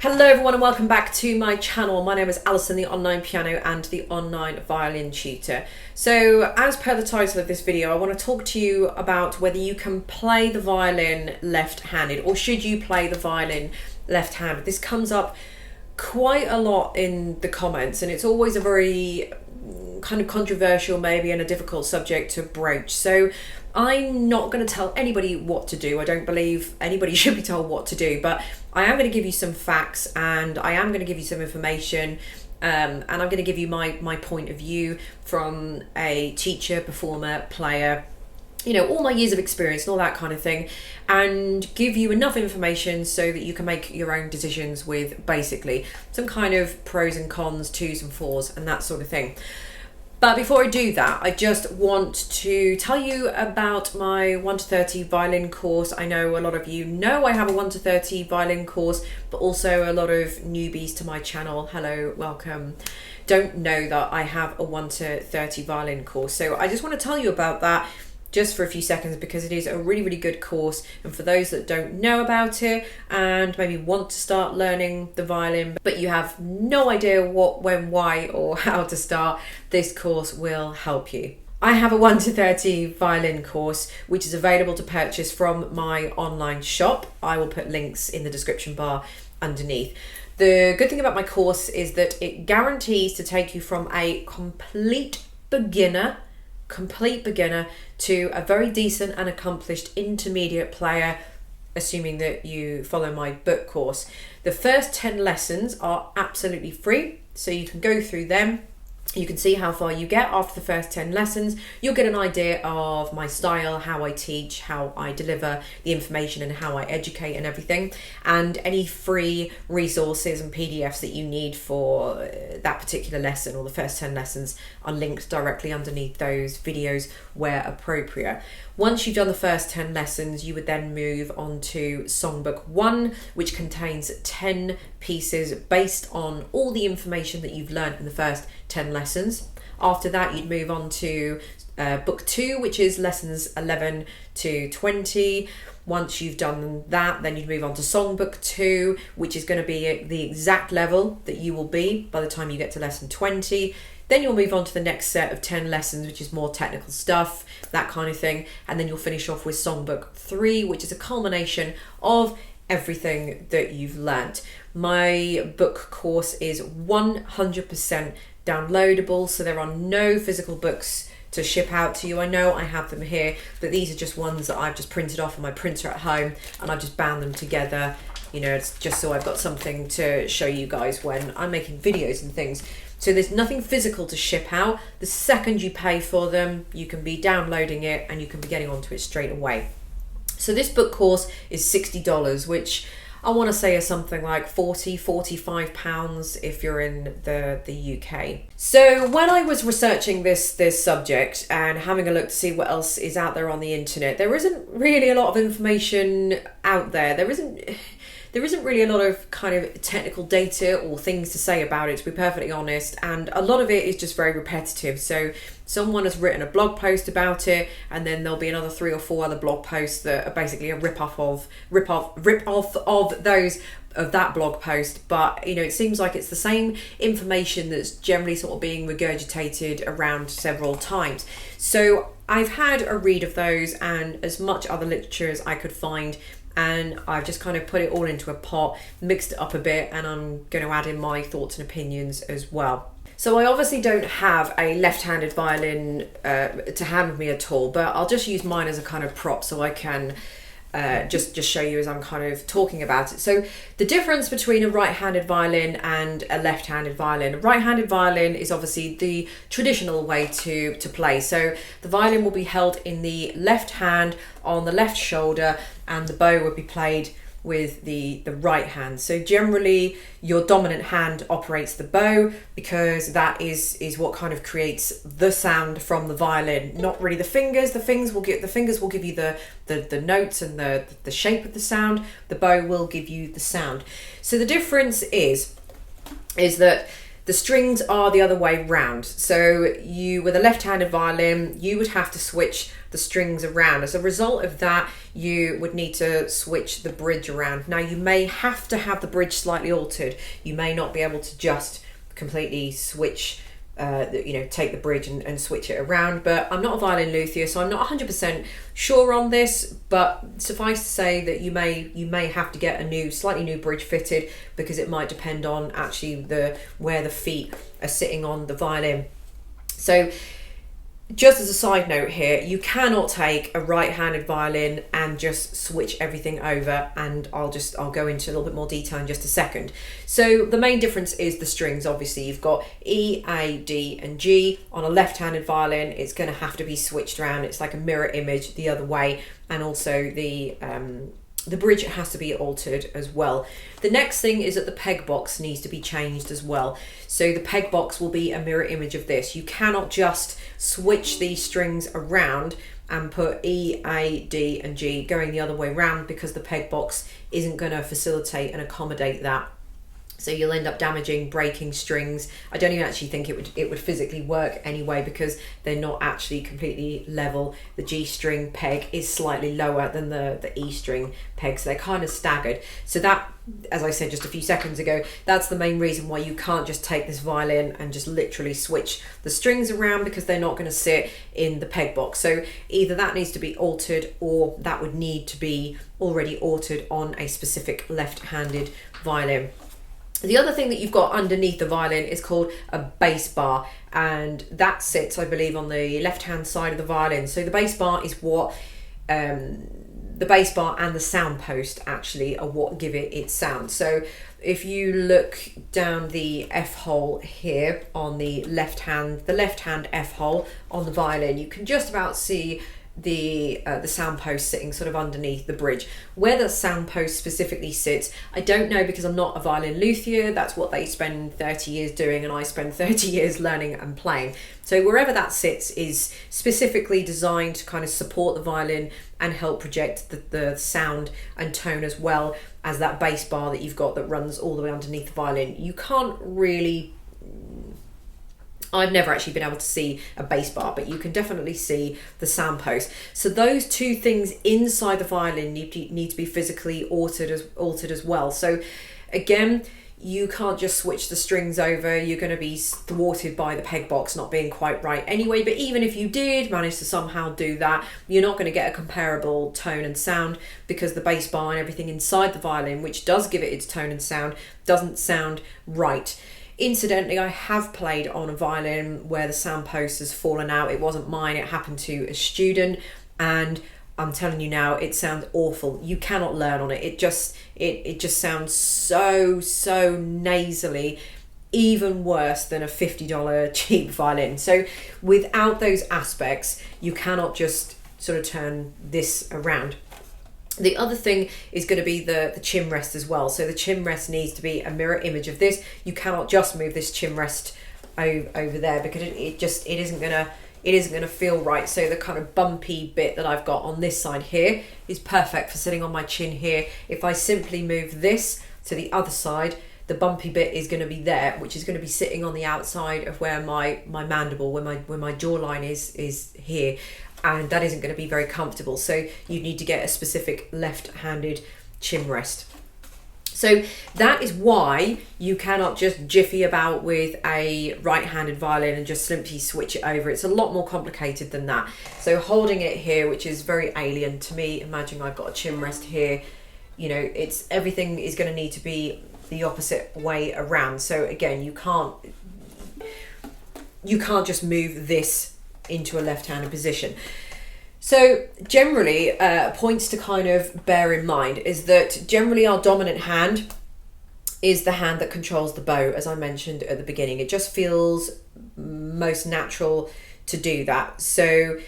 Hello everyone and welcome back to my channel. My name is Alison, the online piano and the online violin tutor. So as per the title of this video, I want to talk to you about whether you can play the violin left-handed or should you play the violin left-handed. This comes up quite a lot in the comments and it's always a very kind of controversial maybe and a difficult subject to broach. So I'm not going to tell anybody what to do. I don't believe anybody should be told what to do, but I am going to give you some facts and I am going to give you some information and I'm going to give you my point of view from a teacher, performer, player, you know, all my years of experience and all that kind of thing, and give you enough information so that you can make your own decisions with basically some kind of pros and cons, twos and fours and that sort of thing. But before I do that, I just want to tell you about my 1 to 30 violin course. I know a lot of you know I have a 1 to 30 violin course, but also a lot of newbies to my channel, hello, welcome, don't know that I have a 1 to 30 violin course. So I just want to tell you about that just for a few seconds because it is a really, really good course. And for those that don't know about it and maybe want to start learning the violin, but you have no idea what, when, why, or how to start, this course will help you. I have a 1 to 30 violin course, which is available to purchase from my online shop. I will put links in the description bar underneath. The good thing about my course is that it guarantees to take you from a complete beginner to a very decent and accomplished intermediate player, assuming that you follow my book course. The first 10 lessons are absolutely free, so you can go through them. You can see how far you get after the first 10 lessons. You'll get an idea of my style, how I teach, how I deliver the information and how I educate and everything. And any free resources and PDFs that you need for that particular lesson or the first 10 lessons are linked directly underneath those videos where appropriate. Once you've done the first 10 lessons, you would then move on to Songbook 1, which contains 10 pieces based on all the information that you've learned in the first 10 lessons. After that, you'd move on to Book 2, which is lessons 11 to 20. Once you've done that, then you'd move on to Songbook 2, which is going to be the exact level that you will be by the time you get to lesson 20. Then you'll move on to the next set of 10 lessons, which is more technical stuff, that kind of thing. And then you'll finish off with Songbook 3, which is a culmination of everything that you've learnt. My book course is 100% downloadable, so there are no physical books to ship out to you. I know I have them here, but these are just ones that I've just printed off on my printer at home and I've just bound them together. You know, it's just so I've got something to show you guys when I'm making videos and things. So there's nothing physical to ship out. The second you pay for them, you can be downloading it and you can be getting onto it straight away. So this book course is $60, which I want to say is something like 40, 45 pounds if you're in the UK. So when I was researching this subject and having a look to see what else is out there on the internet, there isn't really a lot of information out there. There isn't really a lot of kind of technical data or things to say about it, to be perfectly honest, and a lot of it is just very repetitive. So someone has written a blog post about it and then there'll be another 3 or 4 other blog posts that are basically a rip off of that blog post. But you know, it seems like it's the same information that's generally sort of being regurgitated around several times. So I've had a read of those and as much other literature as I could find, and I've just kind of put it all into a pot, mixed it up a bit, and I'm going to add in my thoughts and opinions as well. So I obviously don't have a left-handed violin to hand with me at all, but I'll just use mine as a kind of prop so I can just show you as I'm kind of talking about it. So the difference between a right-handed violin and a left-handed violin. A right-handed violin is obviously the traditional way to play. So the violin will be held in the left hand on the left shoulder and the bow would be played with the right hand. So generally your dominant hand operates the bow because that is what kind of creates the sound from the violin, not really the fingers. The fingers will give you the notes and the shape of the sound. The bow will give you the sound. So the difference is that The strings are the other way round. So you, with a left-handed violin, you would have to switch the strings around. As a result of that, you would need to switch the bridge around. Now, you may have to have the bridge slightly altered. You may not be able to just completely switch, take the bridge and switch it around. But I'm not a violin luthier, so I'm not 100% sure on this. But suffice to say that you may have to get a slightly new bridge fitted, because it might depend on actually where the feet are sitting on the violin. So, just as a side note here, you cannot take a right-handed violin and just switch everything over, and I'll go into a little bit more detail in just a second. So the main difference is the strings. Obviously, you've got E, A, D and G. On a left-handed violin, it's going to have to be switched around. It's like a mirror image the other way, and also the bridge has to be altered as well. The next thing is that the peg box needs to be changed as well. So the peg box will be a mirror image of this. You cannot just switch these strings around and put E, A, D and G going the other way around, because the peg box isn't going to facilitate and accommodate that. So you'll end up damaging, breaking strings. I don't even actually think it would physically work anyway, because they're not actually completely level. The G string peg is slightly lower than the E string peg, so they're kind of staggered. So that, as I said just a few seconds ago, that's the main reason why you can't just take this violin and just literally switch the strings around, because they're not going to sit in the peg box. So either that needs to be altered, or that would need to be already altered on a specific left-handed violin. The other thing that you've got underneath the violin is called a bass bar, and that sits, I believe, on the left-hand side of the violin. So the bass bar is what, the bass bar and the sound post actually are what give it its sound. So if you look down the F hole here on the left hand F hole on the violin, you can just about see the sound post sitting sort of underneath the bridge. Where the sound post specifically sits, I don't know, because I'm not a violin luthier. That's what they spend 30 years doing, and I spend 30 years learning and playing. So wherever that sits is specifically designed to kind of support the violin and help project the sound and tone, as well as that bass bar that you've got that runs all the way underneath the violin. You can't really, I've never actually been able to see a bass bar, but you can definitely see the sound post. So those two things inside the violin need to be physically altered as well. So again, you can't just switch the strings over. You're going to be thwarted by the peg box not being quite right anyway. But even if you did manage to somehow do that, you're not going to get a comparable tone and sound, because the bass bar and everything inside the violin, which does give it its tone and sound, doesn't sound right. Incidentally, I have played on a violin where the sound post has fallen out. It wasn't mine, it happened to a student, and I'm telling you now, it sounds awful. You cannot learn on it. It just sounds so nasally, even worse than a $50 cheap violin. So without those aspects, you cannot just sort of turn this around. The other thing is going to be the chin rest as well. So the chin rest needs to be a mirror image of this. You cannot just move this chin rest over there, because it isn't going to feel right. So the kind of bumpy bit that I've got on this side here is perfect for sitting on my chin here. If I simply move this to the other side, the bumpy bit is going to be there, which is going to be sitting on the outside of where my mandible, where my jawline is here. And that isn't going to be very comfortable. So you need to get a specific left-handed chin rest. So that is why you cannot just jiffy about with a right-handed violin and just simply switch it over. It's a lot more complicated than that. So holding it here, which is very alien to me, imagine I've got a chin rest here, everything is going to need to be the opposite way around. So again, you can't just move this into a left-handed position. So generally, points to kind of bear in mind is that generally our dominant hand is the hand that controls the bow, as I mentioned at the beginning. It just feels most natural to do that. So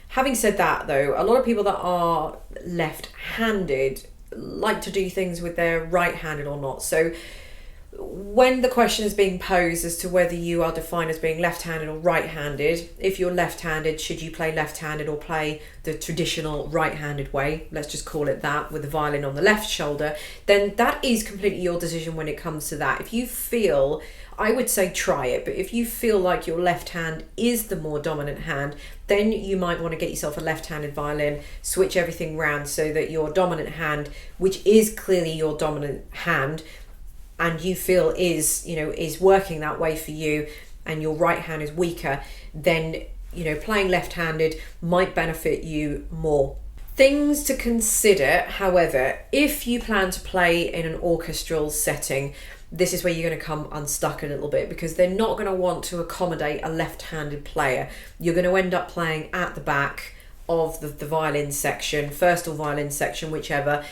having said that, though, a lot of people that are left-handed like to do things with their right-handed or not. So when the question is being posed as to whether you are defined as being left-handed or right-handed, if you're left-handed, should you play left-handed or play the traditional right-handed way, let's just call it that, with the violin on the left shoulder, then that is completely your decision when it comes to that. If you feel, I would say try it, but if you feel like your left hand is the more dominant hand, then you might want to get yourself a left-handed violin, switch everything round so that your dominant hand, which is clearly your dominant hand, and you feel is working that way for you, and your right hand is weaker, then playing left-handed might benefit you more. Things to consider, however, if you plan to play in an orchestral setting, this is where you're going to come unstuck a little bit, because they're not going to want to accommodate a left-handed player. You're going to end up playing at the back of the violin section, first or violin section, whichever,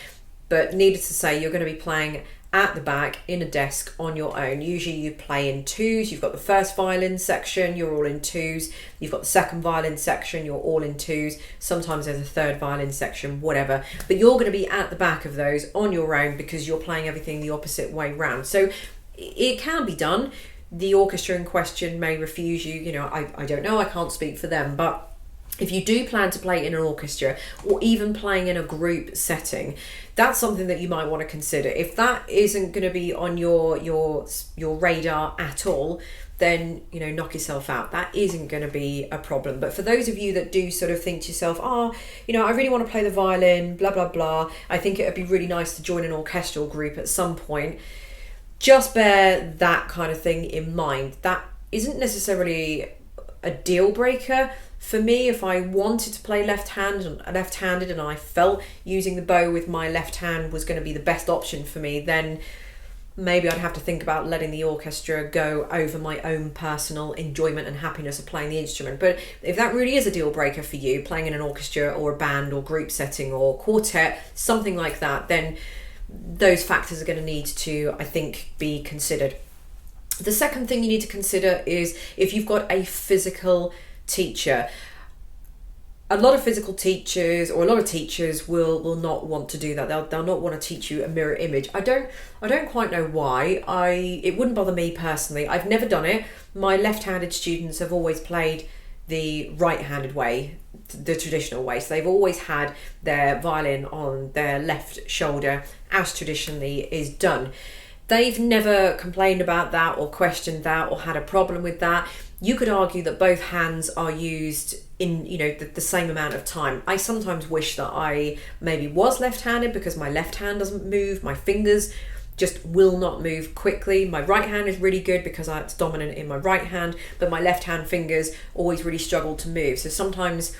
but needless to say, you're going to be playing at the back in a desk on your own. Usually you play in twos. You've got the first violin section, you're all in twos. You've got the second violin section, you're all in twos. Sometimes there's a third violin section, whatever. But you're going to be at the back of those on your own because you're playing everything the opposite way round. So it can be done. The orchestra in question may refuse you. I don't know, I can't speak for them, but if you do plan to play in an orchestra or even playing in a group setting, that's something that you might want to consider. If that isn't going to be on your radar at all, then knock yourself out. That isn't going to be a problem. But for those of you that do sort of think to yourself, I really want to play the violin, blah blah blah, I think it would be really nice to join an orchestral group at some point, just bear that kind of thing in mind. That isn't necessarily a deal breaker. For me, if I wanted to play left-handed and I felt using the bow with my left hand was going to be the best option for me, then maybe I'd have to think about letting the orchestra go over my own personal enjoyment and happiness of playing the instrument. But if that really is a deal breaker for you, playing in an orchestra or a band or group setting or quartet, something like that, then those factors are going to need to, I think, be considered. The second thing you need to consider is if you've got a physical teacher. A lot of physical teachers, or a lot of teachers, will not want to do that. They'll not want to teach you a mirror image. I don't quite know why. It wouldn't bother me personally. I've never done it. My left-handed students have always played the right-handed way, the traditional way. So they've always had their violin on their left shoulder, as traditionally is done. They've never complained about that or questioned that or had a problem with that. You could argue that both hands are used in the same amount of time. I sometimes wish that I maybe was left-handed because my left hand doesn't move, my fingers just will not move quickly. My right hand is really good because it's dominant in my right hand, but my left hand fingers always really struggle to move. So sometimes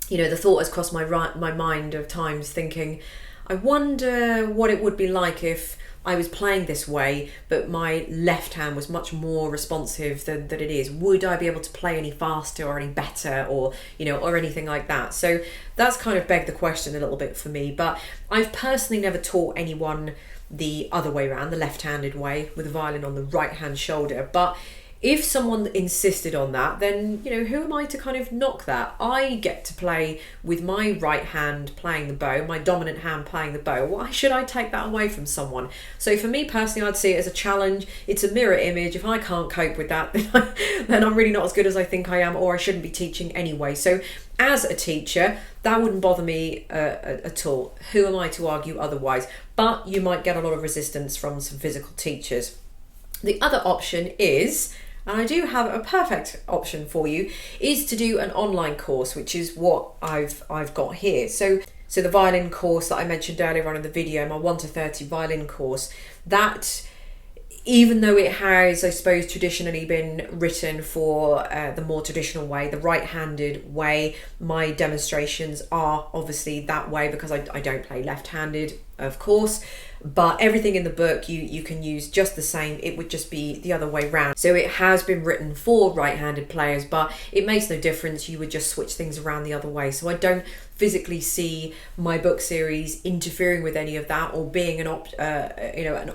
the thought has crossed my mind of times thinking, I wonder what it would be like if I was playing this way, but my left hand was much more responsive than it is. Would I be able to play any faster or any better, or anything like that? So that's kind of begged the question a little bit for me. But I've personally never taught anyone the other way around, the left-handed way, with a violin on the right-hand shoulder. But if someone insisted on that, then who am I to kind of knock that? I get to play with my right hand playing the bow, my dominant hand playing the bow. Why should I take that away from someone? So for me personally, I'd see it as a challenge. It's a mirror image. If I can't cope with that, then I'm really not as good as I think I am, or I shouldn't be teaching anyway. So as a teacher, that wouldn't bother me at all. Who am I to argue otherwise? But you might get a lot of resistance from some physical teachers. The other option is, and I do have a perfect option for you, is to do an online course, which is what I've got here. So the violin course that I mentioned earlier on in the video, my 1 to 30 violin course, that, even though it has, I suppose, traditionally been written for the more traditional way, the right-handed way, my demonstrations are obviously that way because I don't play left-handed, of course. But everything in the book you can use just the same. It would just be the other way round. So it has been written for right-handed players, but it makes no difference. You would just switch things around the other way. So I don't physically see my book series interfering with any of that or being an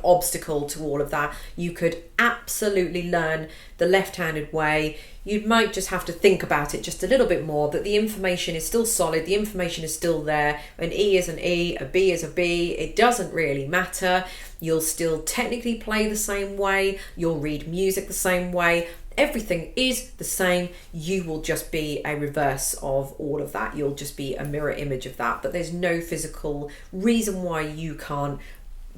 obstacle to all of that. You could absolutely learn the left-handed way. You might just have to think about it just a little bit more, but the information is still solid, the information is still there. An E is an E, a B is a B, it doesn't really matter. You'll still technically play the same way, you'll read music the same way, everything is the same. You will just be a reverse of all of that. You'll just be a mirror image of that, but there's no physical reason why you can't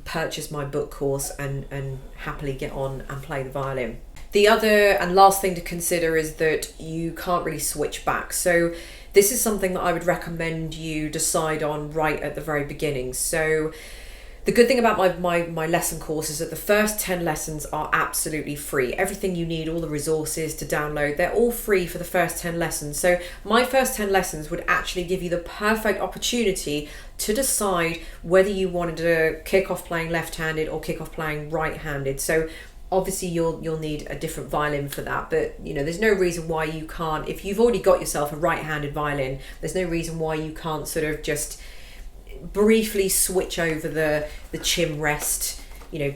purchase my book course and happily get on and play the violin. The other and last thing to consider is that you can't really switch back. So this is something that I would recommend you decide on right at the very beginning. So the good thing about my lesson course is that the first 10 lessons are absolutely free. Everything you need, all the resources to download, they're all free for the first 10 lessons. So my first 10 lessons would actually give you the perfect opportunity to decide whether you wanted to kick off playing left-handed or kick off playing right-handed. So obviously you'll need a different violin for that, but there's no reason why you can't, if you've already got yourself a right-handed violin, there's no reason why you can't sort of just briefly switch over the chin rest,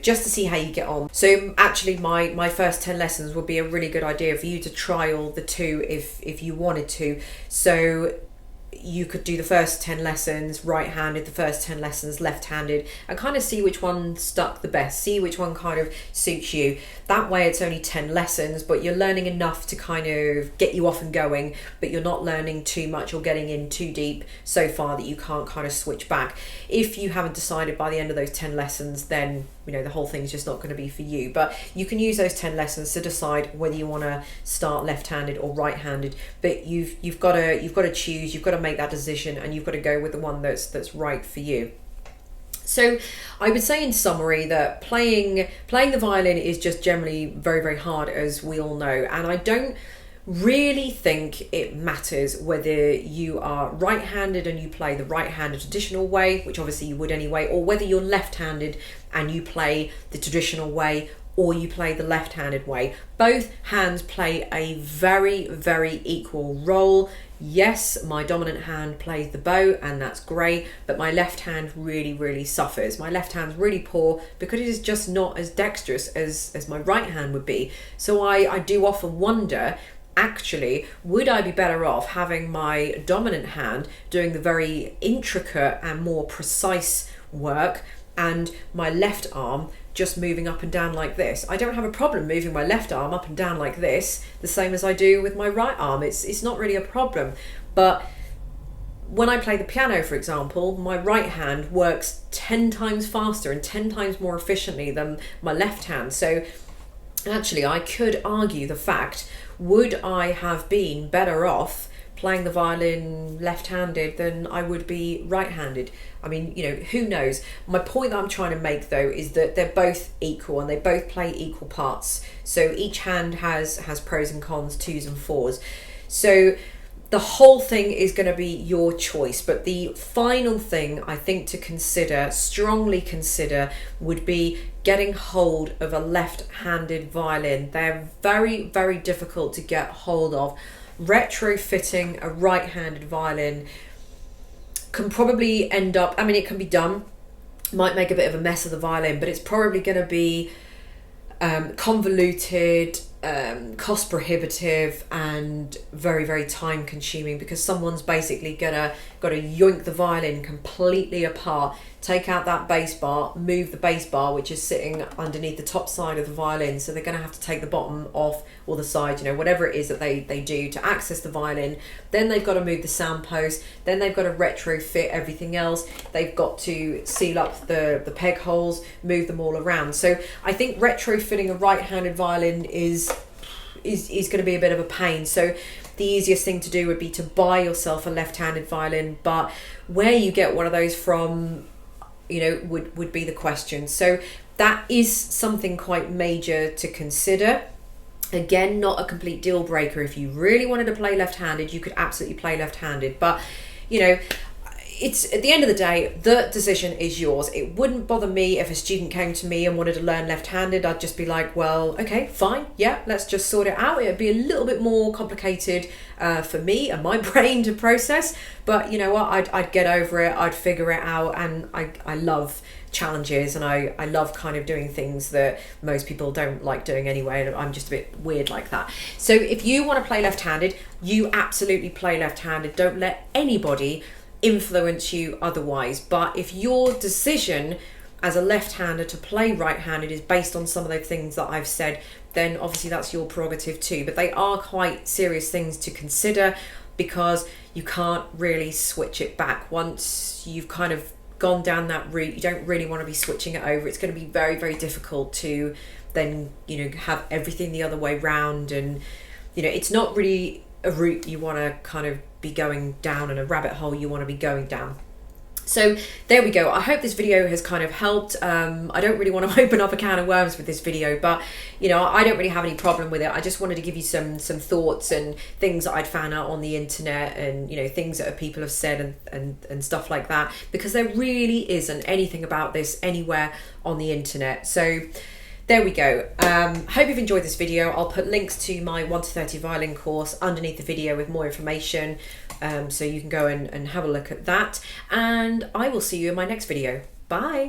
just to see how you get on. So actually my first 10 lessons would be a really good idea for you to trial the two if you wanted to. So you could do the first 10 lessons right-handed, the first 10 lessons left-handed, and kind of see which one stuck the best, see which one kind of suits you. That way it's only 10 lessons, but you're learning enough to kind of get you off and going, but you're not learning too much or getting in too deep so far that you can't kind of switch back. If you haven't decided by the end of those 10 lessons, then the whole thing's just not going to be for you. But you can use those 10 lessons to decide whether you want to start left-handed or right-handed, but you've got to choose, you've got to make that decision, and you've got to go with the one that's right for you. So I would say in summary that playing the violin is just generally very, very hard, as we all know, and I don't really think it matters whether you are right-handed and you play the right-handed traditional way, which obviously you would anyway, or whether you're left-handed and you play the traditional way or you play the left-handed way. Both hands play a very, very equal role. Yes, my dominant hand plays the bow and that's great, but my left hand really, really suffers. My left hand's really poor because it is just not as dexterous as my right hand would be. So I do often wonder, actually, would I be better off having my dominant hand doing the very intricate and more precise work and my left arm just moving up and down like this? I don't have a problem moving my left arm up and down like this, the same as I do with my right arm. It's not really a problem. But when I play the piano, for example, my right hand works 10 times faster and 10 times more efficiently than my left hand. So actually, I could argue the fact, would I have been better off playing the violin left-handed than I would be right-handed? I mean, who knows? My point that I'm trying to make, though, is that they're both equal and they both play equal parts. So each hand has pros and cons, twos and fours. So the whole thing is going to be your choice. But the final thing I think to consider, strongly consider, would be getting hold of a left-handed violin. They're very, very difficult to get hold of. Retrofitting a right-handed violin can probably end up, it can be done, might make a bit of a mess of the violin, but it's probably going to be convoluted, cost prohibitive, and very, very time consuming, because someone's basically got to yoink the violin completely apart, take out that bass bar, move the bass bar which is sitting underneath the top side of the violin, so they're going to have to take the bottom off, or the side, whatever it is that they do to access the violin. Then they've got to move the sound post, then they've got to retrofit everything else, they've got to seal up the peg holes, move them all around. So I think retrofitting a right-handed violin is going to be a bit of a pain. So the easiest thing to do would be to buy yourself a left-handed violin, but where you get one of those from, would be the question. So that is something quite major to consider. Again, not a complete deal breaker. If you really wanted to play left-handed, you could absolutely play left-handed, but it's at the end of the day, the decision is yours. It wouldn't bother me if a student came to me and wanted to learn left-handed. I'd just be like, well, okay, fine, yeah, let's just sort it out. It'd be a little bit more complicated for me and my brain to process, but you know what, I'd get over it, I'd figure it out, and I love challenges, and I love kind of doing things that most people don't like doing anyway, and I'm just a bit weird like that. So if you want to play left-handed, you absolutely play left-handed. Don't let anybody influence you otherwise. But if your decision as a left-hander to play right-handed is based on some of the things that I've said, then obviously that's your prerogative too. But they are quite serious things to consider, because you can't really switch it back. Once you've kind of gone down that route, you don't really want to be switching it over. It's going to be very, very difficult to then, you know, have everything the other way round, and you know, it's not really a route you want to kind of be going down, and a rabbit hole you want to be going down. So there we go. I hope this video has kind of helped. I don't really want to open up a can of worms with this video, but you know, I don't really have any problem with it. I just wanted to give you some thoughts and things that I'd found out on the internet, and you know, things that people have said and stuff like that, because there really isn't anything about this anywhere on the internet. So there we go. Hope you've enjoyed this video. I'll put links to my 1 to 30 violin course underneath the video with more information, so you can go and have a look at that. And I will see you in my next video. Bye.